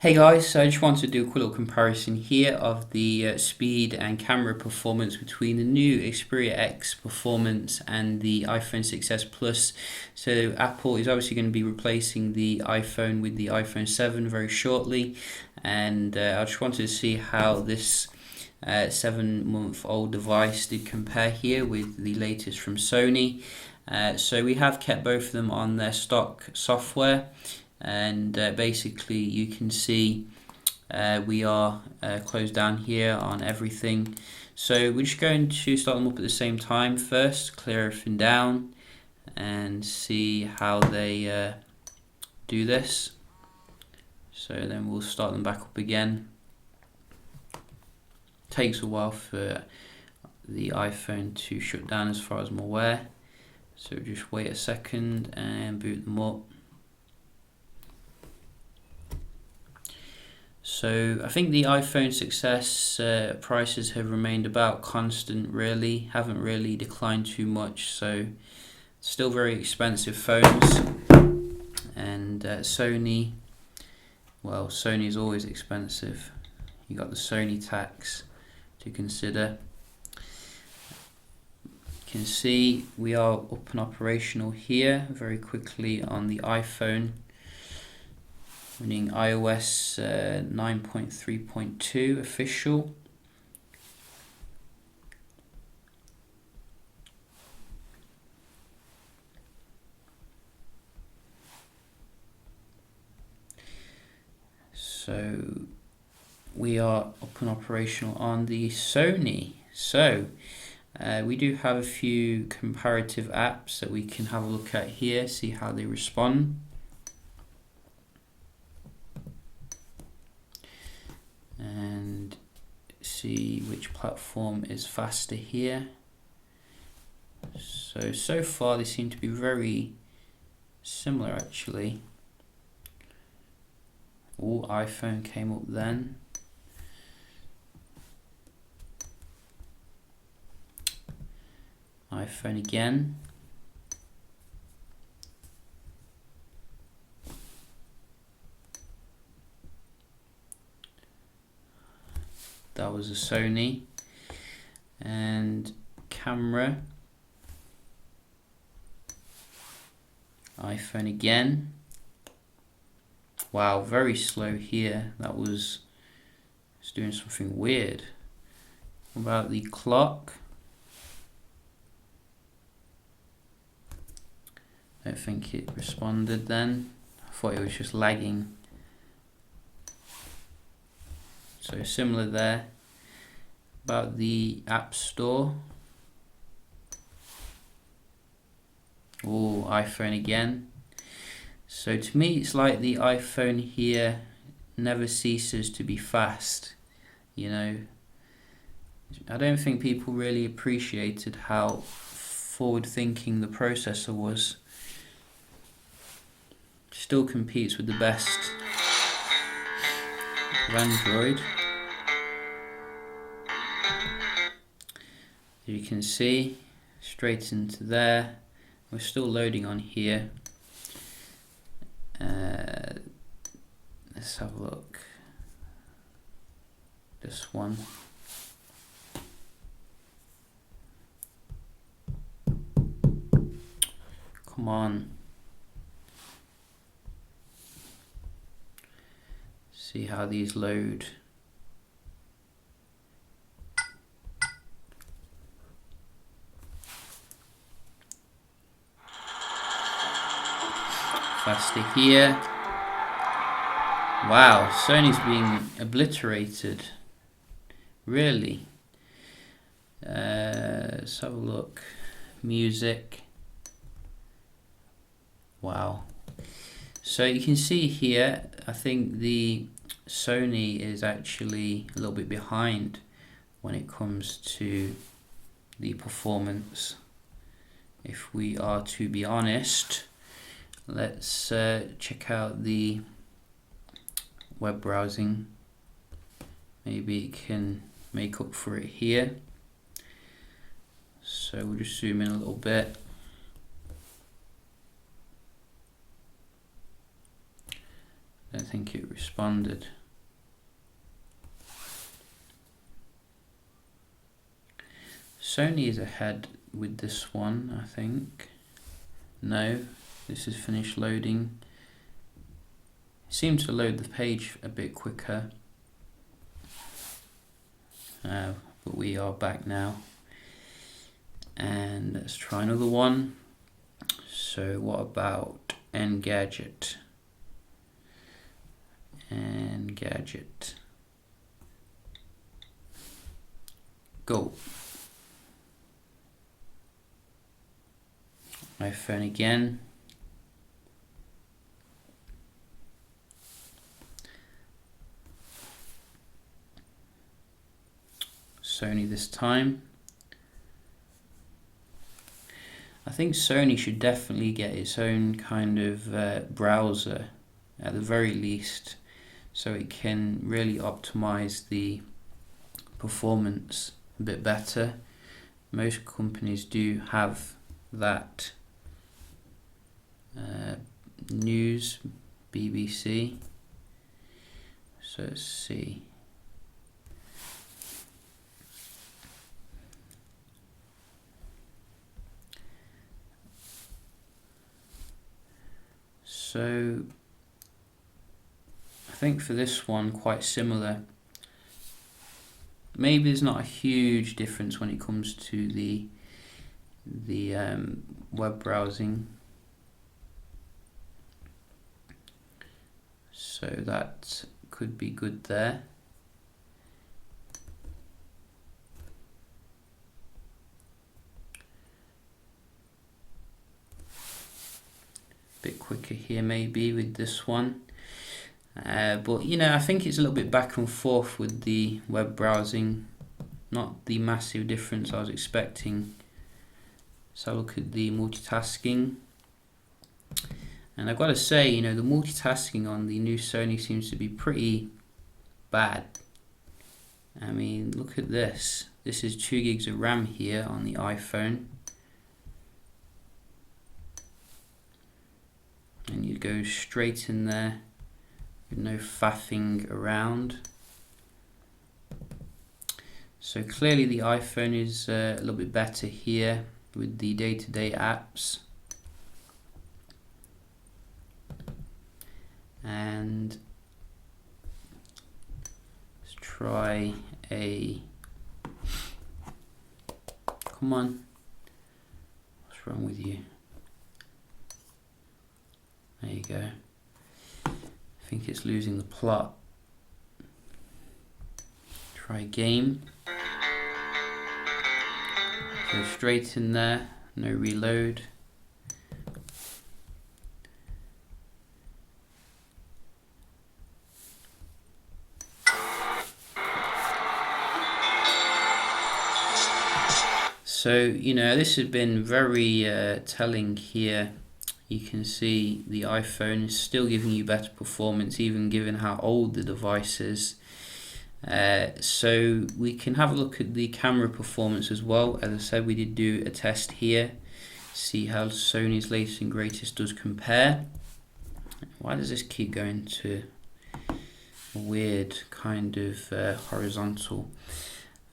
Hey guys, so I just wanted to do a quick little comparison here of the speed and camera performance between the new Xperia X performance and the iPhone 6s Plus. So Apple is obviously going to be replacing the iPhone with the iPhone 7 very shortly, and I just wanted to see how this 7-month-old device did compare here with the latest from Sony. So we have kept both of them on their stock software, and basically you can see we are closed down here on everything. So we're just going to start them up at the same time first, clear everything down and see how they do this. So then we'll start them back up again. Takes a while for the iPhone to shut down as far as I'm aware, so just wait a second and boot them up. So I think the iPhone 6s prices have remained about constant really, haven't really declined too much, so still very expensive phones. And Sony, well, Sony is always expensive. You got the Sony tax to consider. You can see we are up and operational here very quickly on the iPhone, running iOS 9.3.2 official. So we are up and operational on the Sony. So we do have a few comparative apps that we can have a look at here, see how they respond. And see which platform is faster here. So far they seem to be very similar actually. Oh, iPhone came up then. iPhone again. That was a Sony. And camera, iPhone again. Wow, very slow here. That was doing something weird. What about the clock? I don't think it responded then. I thought it was just lagging. So similar there. About the App Store. Oh, iPhone again. So to me it's like the iPhone here never ceases to be fast. You know, I don't think people really appreciated how forward-thinking the processor was. Still competes with the best of Android. As you can see, straight into there. We're still loading on here. Let's have a look. This one. Come on. See how these load. Faster here. Wow, Sony's being obliterated. Really. Let's have a look. Music. Wow. So you can see here, I think the Sony is actually a little bit behind when it comes to the performance. If we are to be honest, let's check out the web browsing. Maybe it can make up for it here. So we'll just zoom in a little bit. Let's think it responded. Sony is ahead with this one, I think. No, this is finished loading. It seemed to load the page a bit quicker. But we are back now. And let's try another one. So what about Engadget? Engadget. Go. iPhone again. Sony this time. I think Sony should definitely get its own kind of browser at the very least, so it can really optimize the performance a bit better. Most companies do have that. News, BBC. So let's see. So I think for this one, quite similar. Maybe there's not a huge difference when it comes to the web browsing. So that could be good there. Bit quicker here maybe with this one. But you know, I think it's a little bit back and forth with the web browsing. Not the massive difference I was expecting. So look at the multitasking. And I've got to say, you know, the multitasking on the new Sony seems to be pretty bad. I mean, look at this. This is 2 gigs of RAM here on the iPhone. And you go straight in there with no faffing around. So clearly the iPhone is a little bit better here with the day-to-day apps. And let's try a, come on, what's wrong with you? There you go. I think it's losing the plot. Try game. Go straight in there, no reload. So, you know, this has been very telling here. You can see the iPhone is still giving you better performance, even given how old the device is. So we can have a look at the camera performance as well. As I said, we did do a test here, see how Sony's latest and greatest does compare. Why does this keep going to a weird kind of horizontal?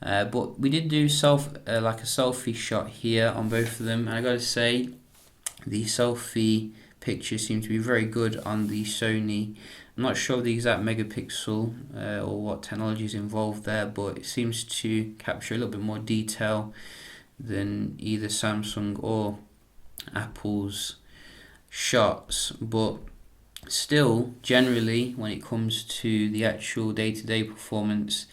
But we did do like a selfie shot here on both of them, and I gotta say the selfie pictures seem to be very good on the Sony. I'm not sure the exact megapixel or what technology is involved there, but it seems to capture a little bit more detail than either Samsung or Apple's shots. But still, generally, when it comes to the actual day-to-day performance,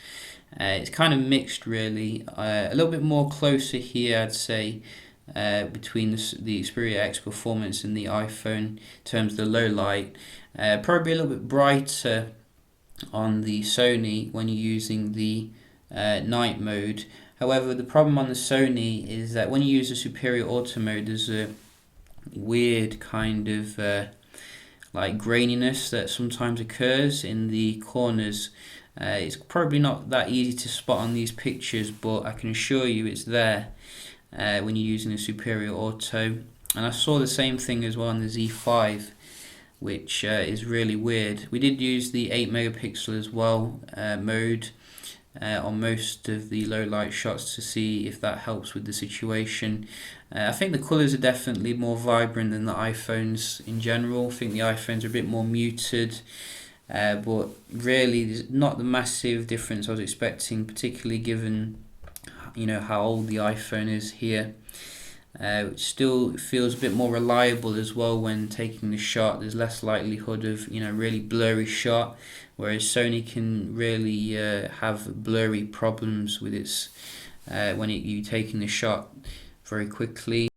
it's kind of mixed really. A little bit more closer here, I'd say, between the Xperia X performance and the iPhone in terms of the low light. Probably a little bit brighter on the Sony when you're using the night mode. However, the problem on the Sony is that when you use the superior auto mode, there's a weird kind of like graininess that sometimes occurs in the corners. It's probably not that easy to spot on these pictures, but I can assure you it's there when you're using a superior auto. And I saw the same thing as well on the Z5, which is really weird. We did use the 8 megapixel as well mode on most of the low light shots to see if that helps with the situation. I think the colours are definitely more vibrant than the iPhones in general. I think the iPhones are a bit more muted, but really there's not the massive difference I was expecting, particularly given how old the iPhone is here. It still feels a bit more reliable as well when taking the shot. There's less likelihood of really blurry shot, whereas Sony can really have blurry problems with its when you taking the shot very quickly.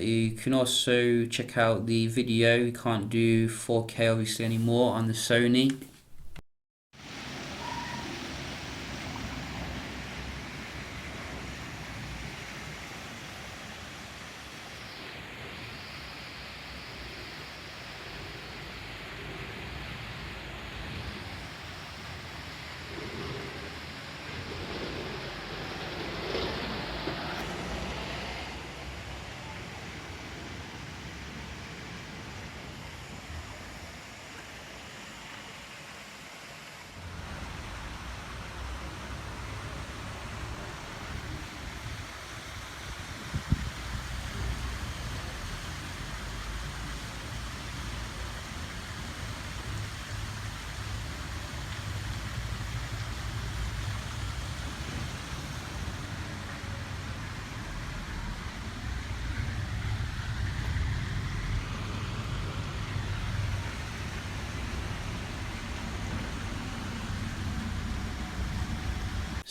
You can also check out the video. You can't do 4K obviously anymore on the Sony.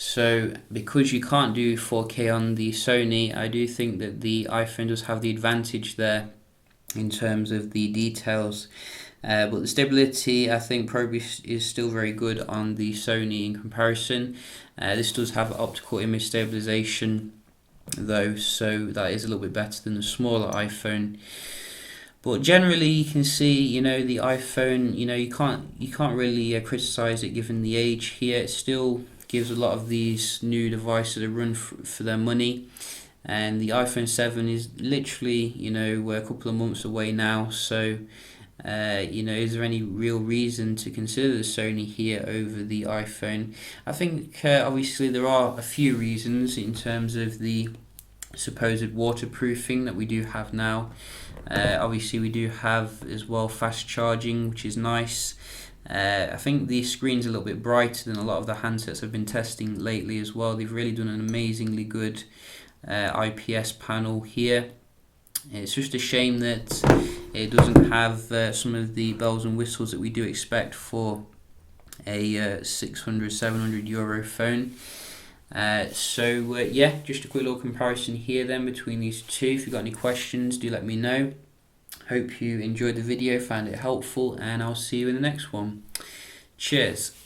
So because you can't do 4K on the Sony, I do think that the iPhone does have the advantage there in terms of the details. But the stability, I think, probably is still very good on the Sony in comparison. This does have optical image stabilization though, so that is a little bit better than the smaller iPhone. But generally, you can see, the iPhone, you can't really criticize it given the age here. It still gives a lot of these new devices a run for their money. And the iPhone 7 is literally, we're a couple of months away now. So, is there any real reason to consider the Sony here over the iPhone? I think obviously there are a few reasons in terms of the supposed waterproofing that we do have now. Obviously we do have as well fast charging, which is nice. I think the screen's a little bit brighter than a lot of the handsets I've been testing lately as well. They've really done an amazingly good IPS panel here. It's just a shame that it doesn't have some of the bells and whistles that we do expect for a 600, 700 euro phone. Yeah, just a quick little comparison here then between these two. If you've got any questions, do let me know. Hope you enjoyed the video, found it helpful, and I'll see you in the next one. Cheers.